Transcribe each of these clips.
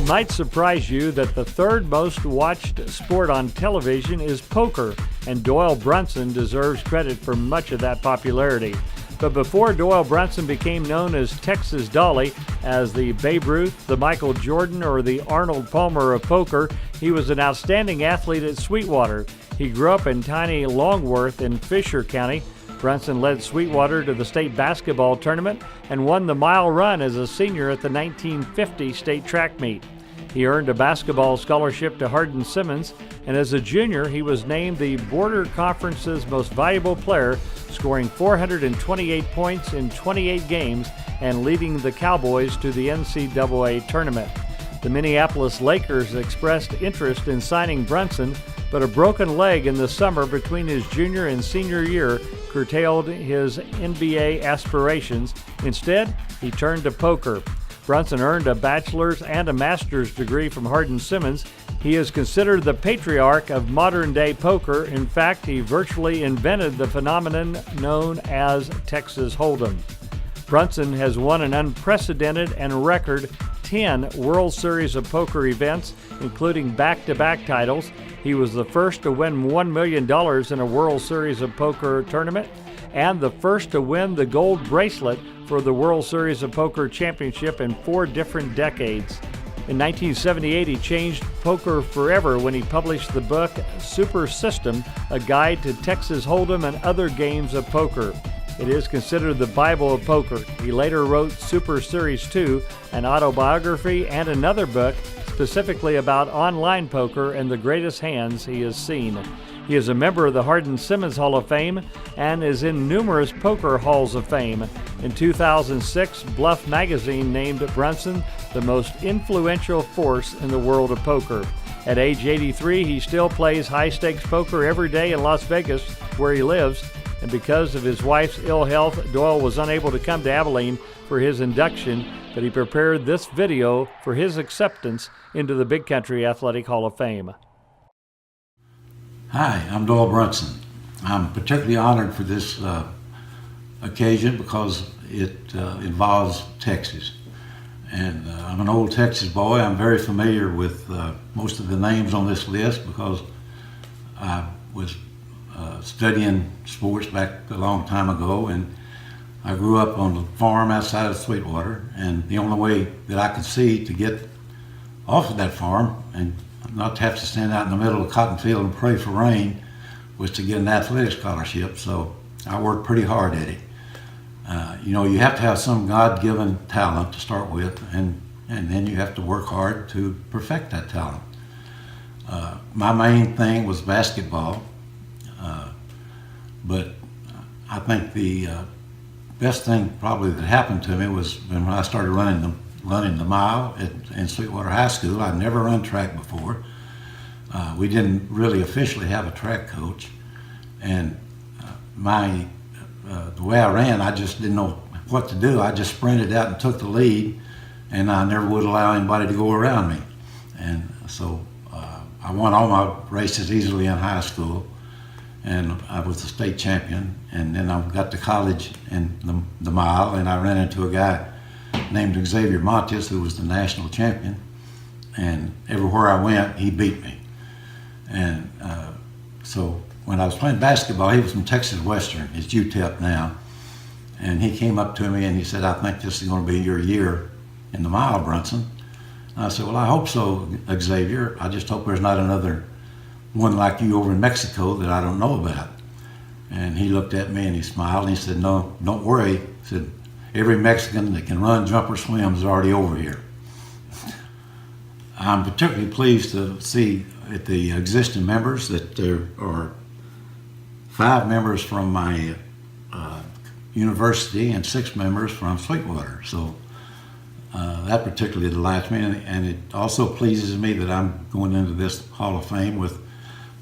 It might surprise you that the third most watched sport on television is poker, and Doyle Brunson deserves credit for much of that popularity. But before Doyle Brunson became known as Texas Dolly, as the Babe Ruth, the Michael Jordan, or the Arnold Palmer of poker, he was an outstanding athlete at Sweetwater. He grew up in tiny Longworth in Fisher County. Brunson led Sweetwater to the state basketball tournament and won the mile run as a senior at the 1950 state track meet. He earned a basketball scholarship to Hardin-Simmons, and as a junior, he was named the Border Conference's most valuable player, scoring 428 points in 28 games and leading the Cowboys to the NCAA tournament. The Minneapolis Lakers expressed interest in signing Brunson, but a broken leg in the summer between his junior and senior year curtailed his NBA aspirations. Instead, he turned to poker. Brunson earned a bachelor's and a master's degree from Hardin-Simmons. He is considered the patriarch of modern-day poker. In fact, he virtually invented the phenomenon known as Texas Hold'em. Brunson has won an unprecedented and record 10 World Series of Poker events, including back-to-back titles. He was the first to win $1 million in a World Series of Poker tournament and the first to win the gold bracelet for the World Series of Poker Championship in 4 different decades. In 1978, he changed poker forever when he published the book Super System, a guide to Texas Hold'em and other games of poker. It is considered the Bible of poker. He later wrote Super Series 2, an autobiography, and another book specifically about online poker and the greatest hands he has seen. He is a member of the Hardin-Simmons Hall of Fame and is in numerous poker halls of fame. In 2006, Bluff magazine named Brunson the most influential force in the world of poker. At age 83, he still plays high-stakes poker every day in Las Vegas, where he lives, and because of his wife's ill health, Doyle was unable to come to Abilene for his induction, but he prepared this video for his acceptance into the Big Country Athletic Hall of Fame. Hi, I'm Doyle Brunson. I'm particularly honored for this occasion because it involves Texas. And I'm an old Texas boy. I'm very familiar with most of the names on this list because I was studying sports back a long time ago, and I grew up on the farm outside of Sweetwater, and the only way that I could see to get off of that farm and not to have to stand out in the middle of a cotton field and pray for rain was to get an athletic scholarship. So I worked pretty hard at it. You have to have some God-given talent to start with, and then you have to work hard to perfect that talent. My main thing was basketball, but I think the best thing probably that happened to me was when I started running the mile in Sweetwater High School. I'd never run track before. We didn't really officially have a track coach, and the way I ran, I just didn't know what to do. I just sprinted out and took the lead, and I never would allow anybody to go around me. And so I won all my races easily in high school, and I was the state champion. And then I got to college in the mile, and I ran into a guy named Xavier Montes, who was the national champion, and everywhere I went, he beat me. And so when I was playing basketball, he was from Texas Western, it's UTEP now, and he came up to me and he said, "I think this is going to be your year in the mile, Brunson." And I said, "Well, I hope so, Xavier. I just hope there's not another one like you over in Mexico that I don't know about." And he looked at me and he smiled and he said, "No, don't worry." He said, "Every Mexican that can run, jump, or swim is already over here." I'm particularly pleased to see at the existing members that there are 5 members from my university and 6 members from Sweetwater. So that particularly delights me, and it also pleases me that I'm going into this Hall of Fame with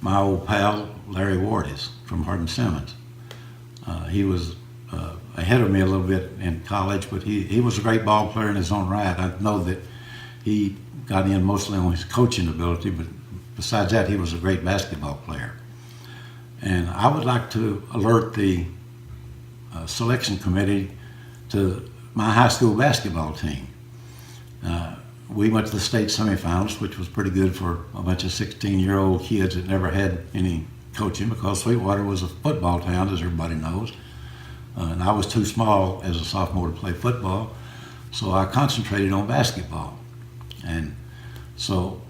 my old pal Larry Wardes from Hardin-Simmons. He was ahead of me a little bit in college, but he was a great ball player in his own right. I know that he got in mostly on his coaching ability, but besides that, he was a great basketball player. And I would like to alert the selection committee to my high school basketball team. we went to the state semifinals, which was pretty good for a bunch of 16-year-old kids that never had any coaching, because Sweetwater was a football town, as everybody knows. And I was too small as a sophomore to play football, so I concentrated on basketball. And so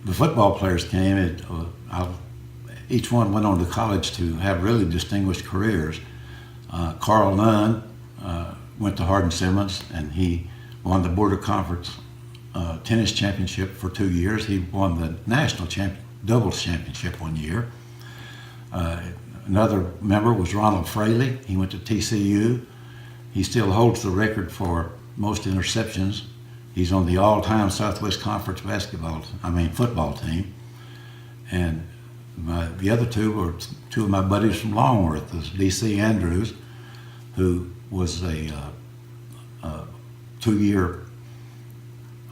the football players came, and each one went on to college to have really distinguished careers. Carl Nunn went to Hardin-Simmons, and he won the Border Conference tennis championship for 2 years. He won the national doubles championship 1 year. Another member was Ronald Fraley. He went to TCU. He still holds the record for most interceptions. He's on the all-time Southwest Conference football team. And the other two were two of my buddies from Longworth. There's D.C. Andrews, who was a 2-year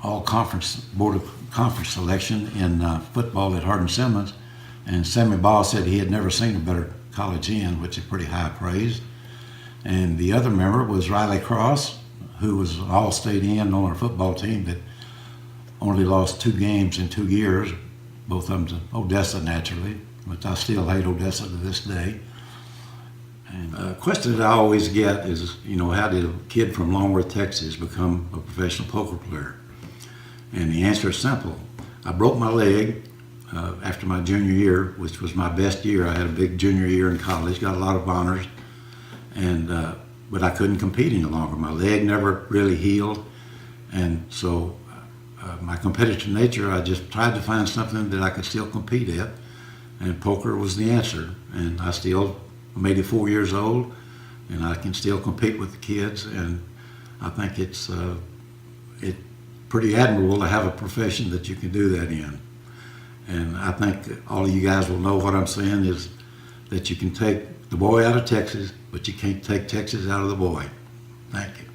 all-conference board of conference selection in football at Hardin-Simmons. And Sammy Ball said he had never seen a better college end, which is pretty high praise. And the other member was Riley Cross, who was an all-state end on our football team that only lost 2 games in 2 years, both of them to Odessa naturally, but I still hate Odessa to this day. And a question that I always get is, how did a kid from Longworth, Texas become a professional poker player? And the answer is simple. I broke my leg after my junior year, which was my best year. I had a big junior year in college, got a lot of honors, but I couldn't compete any longer. My leg never really healed, and so my competitive nature, I just tried to find something that I could still compete at, and poker was the answer. And I'm 84 years old, and I can still compete with the kids, and I think it's pretty admirable to have a profession that you can do that in. And I think all of you guys will know what I'm saying is that you can take the boy out of Texas, but you can't take Texas out of the boy. Thank you.